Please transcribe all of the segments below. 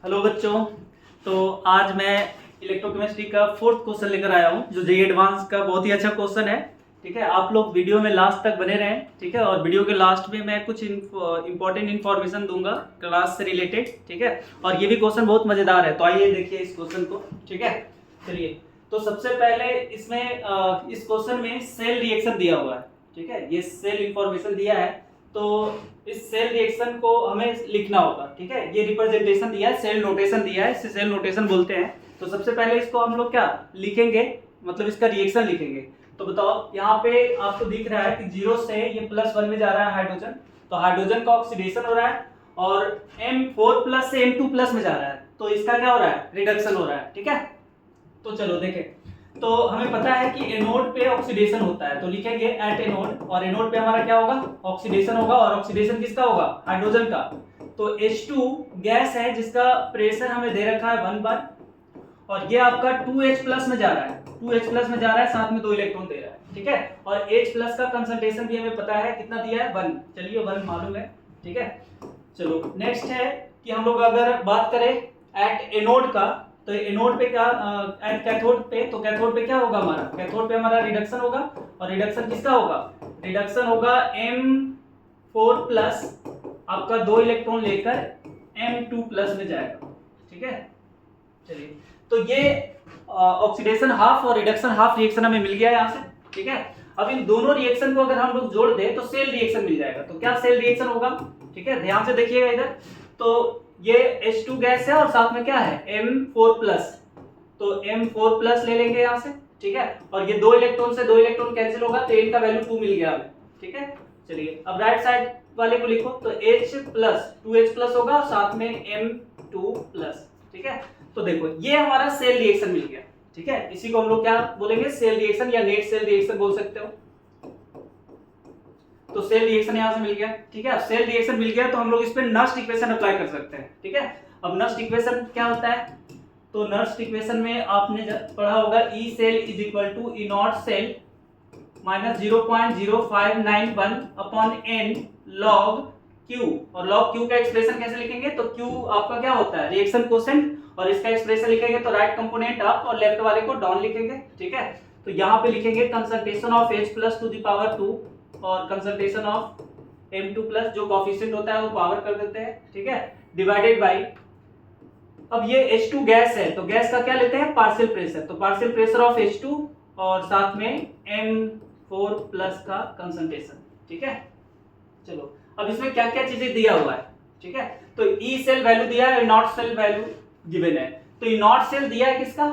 Hello बच्चों। तो आज मैं इलेक्ट्रोकेमिस्ट्री का फोर्थ क्वेश्चन लेकर आया हूँ जो जेईई एडवांस का बहुत ही अच्छा क्वेश्चन है। ठीक है, आप लोग वीडियो में लास्ट तक बने रहें। ठीक है, और वीडियो के लास्ट में मैं कुछ इंपॉर्टेंट इन्फॉर्मेशन दूंगा क्लास से रिलेटेड। ठीक है, और ये भी क्वेश्चन बहुत मजेदार है, तो आइए देखिए इस क्वेश्चन को। ठीक है, चलिए। तो सबसे पहले इसमें इस क्वेश्चन में सेल रिएक्शन दिया हुआ है। ठीक है, ये सेल इंफॉर्मेशन दिया है, तो इस सेल रिएक्शन को हमें लिखना होगा। ठीक है, ये रिप्रेजेंटेशन दिया है, सेल नोटेशन दिया है, इसे सेल नोटेशन बोलते हैं। तो सबसे पहले इसको हम लोग क्या लिखेंगे, मतलब इसका रिएक्शन लिखेंगे। तो बताओ, यहाँ पे आपको दिख रहा है कि 0 से ये +1 में जा रहा है हाइड्रोजन, तो हाइड्रोजन का ऑक्सीडेशन हो रहा है, और M4+ से M2+ में जा रहा है, तो इसका क्या हो रहा है, रिडक्शन हो रहा है। ठीक है, तो चलो देखें। तो हमें पता है कि एनोड पे ऑक्सीडेशन होता है, तो लिखेंगे एट एनोड, और एनोड पे हमारा क्या होगा, ऑक्सीडेशन होगा, और ऑक्सीडेशन किसका होगा, हाइड्रोजन का। तो H2 गैस है जिसका प्रेशर हमें दे रखा है 1 बार, और ये आपका 2H+ में जा रहा है, 2H+ में जा रहा है, साथ में 2 इलेक्ट्रॉन दे रहा है। ठीक है, और H+ का कंसंट्रेशन भी हमें पता है, कितना दिया है, 1। चलिए 1 मालूम है। ठीक है, चलो नेक्स्ट है कि हम लोग अगर बात करें एट एनोड का, तो एनोड पे क्या, एट कैथोड पे, तो कैथोड पे क्या होगा हमारा, कैथोड पे हमारा रिडक्शन होगा, और रिडक्शन किसका होगा, रिडक्शन होगा M4+ आपका 2 इलेक्ट्रॉन लेकर M2+ में जाएगा। ठीक है, चलिए। तो ये ऑक्सीडेशन हाफ और रिडक्शन हाफ रिएक्शन हमें मिल गया है यहाँ से। ठीक है, अब इन दोनों रिएक्शन को अगर हम लोग जोड़ दें तो सेल रिएक्शन मिल जाएगा। तो क्या सेल रिएक्शन होगा, ठीक है, ध्यान से देखिएगा इधर। तो ये H2 गैस है और साथ में क्या है, M4+, तो M4+ ले लेंगे यहाँ से। ठीक है, और ये 2 इलेक्ट्रॉन से 2 इलेक्ट्रॉन कैंसिल होगा, तो इनका वैल्यू 2 मिल गया हमें। ठीक है, चलिए अब राइट साइड वाले को लिखो, तो H+, 2H+ होगा और साथ में M2+। ठीक है, तो देखो ये हमारा सेल रिएक्शन मिल गया। ठीक है, इसी को हम लोग क्या बोलेंगे, सेल रिएक्शन या नेट सेल रिएक्शन बोल सकते हो। तो सेल रिएक्शन यहां से मिल गया। ठीक है, अब सेल रिएक्शन मिल गया तो हम लोग इस पे नर्स्ट इक्वेशन अप्लाई कर सकते हैं। ठीक है, अब नर्स्ट इक्वेशन क्या होता है, तो नर्स्ट इक्वेशन में आपने पढ़ा होगा E cell is equal to E nought cell minus 0.0591 upon n log Q, और log Q का एक्सप्रेशन कैसे लिखेंगे, तो Q आपका क्या होता है, रिएक्शन कोसेंट, और इसका एक्सप्रेशन लिखेंगे तो राइट कंपोनेंट अप और लेफ्ट वाले को डाउन लिखेंगे। ठीक है, तो यहाँ पे लिखेंगे concentration of H+ to the power 2 और कंसंट्रेशन ऑफ M2+ जो कोएफिशिएंट होता है वो पावर कर देते हैं। ठीक है, डिवाइडेड बाय, अब ये H2 गैस है तो गैस का क्या लेते हैं, पार्शियल प्रेशर, तो पार्शियल प्रेशर ऑफ H2 और साथ में M4+ का कंसंट्रेशन। ठीक है, चलो अब इसमें क्या क्या चीजें दिया हुआ है। ठीक है, तो E सेल वैल्यू दिया है, नॉट सेल वैल्यू गिवन है। तो E नॉट सेल दिया है किसका,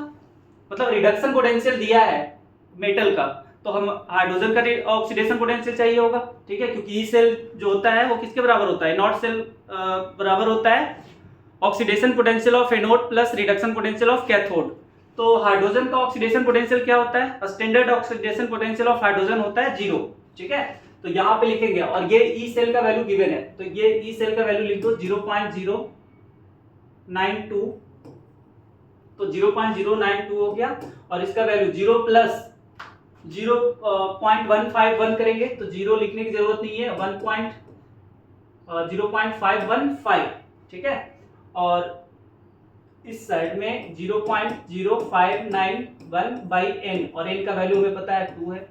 मतलब रिडक्शन पोटेंशियल दिया है मेटल का, तो हम हाइड्रोजन का ऑक्सीडेशन पोटेंशियल चाहिए होगा। ठीक है, क्योंकि ई सेल जो होता है वो किसके बराबर होता है, नॉट सेल बराबर होता है oxidation potential of anode plus reduction potential of cathode. तो हाइड्रोजन का ऑक्सीडेशन पोटेंशियल क्या होता है, standard oxidation potential of hydrogen होता है 0। ठीक है, तो यहाँ पे लिखेंगे, और ये ई सेल का वैल्यू गिवन है, तो ये ई सेल का वैल्यू लिख दो 0.092, तो 0.092 हो गया, और इसका वैल्यू 0 प्लस 0.151 करेंगे, तो 0 लिखने की जरूरत नहीं है, 0.515। ठीक है, और इस साइड में 0.0591 बाई n, और n का वैल्यू हमें पता है 2 है।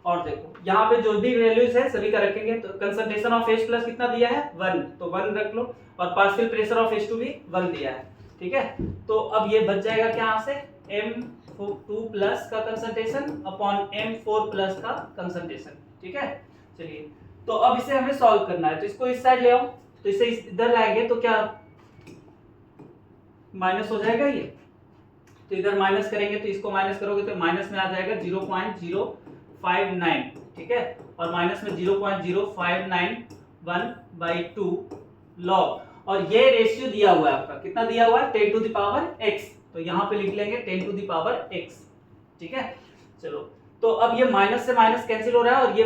और देखो यहाँ पे जो भी वैल्यूज है सभी का रखेंगे, तो कंसंट्रेशन ऑफ H+ कितना दिया है, 1, तो 1 रख लो, और पार्शियल प्रेशर ऑफ H2 भी 1 दिया है। ठीक है, तो अब ये बच जाएगा क्या, यहाँ से M2+ का कंसंट्रेशन अपॉन M4+ का कंसंट्रेशन। ठीक है, चलिए, तो अब इसे हमें सॉल्व करना है, तो इसको इस साइड ले आओ, तो इसे इधर लाएंगे तो क्या माइनस हो जाएगा ये, तो इधर माइनस करेंगे, तो इसको माइनस करोगे तो माइनस में आ जाएगा 0.059। ठीक है, और माइनस में 0.0591/2 लॉग, और ये रेशियो दिया हुआ है आपका, कितना दिया हुआ है, 10 टू द पावर x, तो यहाँ पे लिख लेंगे 10 टू द पावर x। ठीक है, चलो, तो अब ये माइनस से माइनस कैंसिल हो रहा है, और ये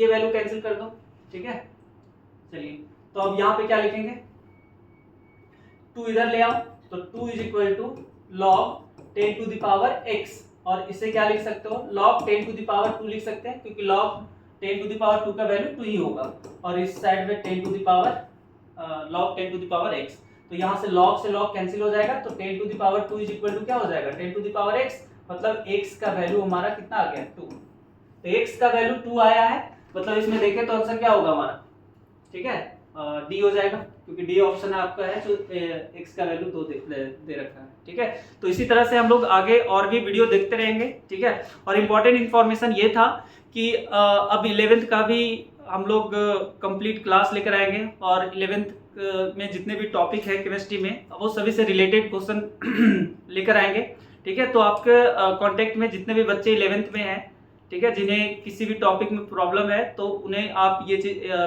वैल्यू कैंसिल कर दो। ठीक है, चलिए, तो अब यहाँ पे क्या लिखेंगे, 2 इधर ले आओ, तो 2 is equal to log 10 to the power x, और इसे क्या लिख सकते हो, log 10 टू द पावर 2 लिख सकते हैं, क्योंकि log 10 टू द पावर 2 का वैल्यू 2 ही होगा, और इस साइड में 10 to the power log 10 to the power x। तो यहाँ से log कैंसिल हो जाएगा, तो 10 to the power 2 is equal to क्या हो जाएगा 10 टू द पावर x, मतलब x का वैल्यू हमारा कितना आ गया 2। तो x का वैल्यू 2 आया है, मतलब इसमें देखें तो आंसर क्या होगा हमारा, ठीक है डी हो जाएगा, क्योंकि डी ऑप्शन आपका है जो x का वैल्यू 2 दे रखा है, ठीक है। तो इसी तरह से हम लोग आगे और भी वीडियो देखते रहेंगे, ठीक है। और इम्पोर्टेंट इन्फॉर्मेशन ये था कि अब 11th का भी हम लोग कंप्लीट क्लास लेकर आएंगे, और 11th में जितने भी टॉपिक है केमिस्ट्री में वो सभी से रिलेटेड क्वेश्चन लेकर आएंगे, ठीक है। तो आपके कांटेक्ट में जितने भी बच्चे 11th में हैं, ठीक है, जिन्हें किसी भी टॉपिक में प्रॉब्लम है तो उन्हें आप ये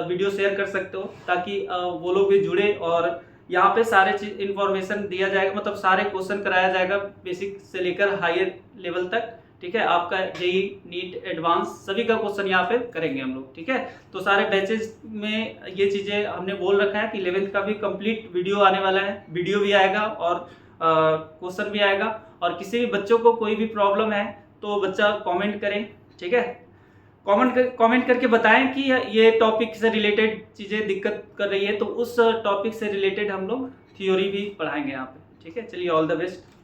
वीडियो शेयर कर सकते हो, ताकि वो लोग भी जुड़े, और यहाँ पे सारे चीज इन्फॉर्मेशन दिया जाएगा, मतलब सारे क्वेश्चन कराया जाएगा बेसिक से लेकर हायर लेवल तक, ठीक है। आपका जेई नीट एडवांस सभी का क्वेश्चन यहाँ पे करेंगे हम लोग, ठीक है। तो सारे बैचेस में ये चीज़ें हमने बोल रखा है कि 11th का भी कंप्लीट वीडियो आने वाला है, वीडियो भी आएगा और क्वेश्चन भी आएगा। और किसी भी बच्चों को कोई भी प्रॉब्लम है तो बच्चा कमेंट करें, ठीक है, कमेंट करके बताएं कि ये टॉपिक से रिलेटेड चीज़ें दिक्कत कर रही है, तो उस टॉपिक से रिलेटेड हम लोग थ्योरी भी पढ़ाएंगे यहाँ पे, ठीक है। चलिए, ऑल द बेस्ट।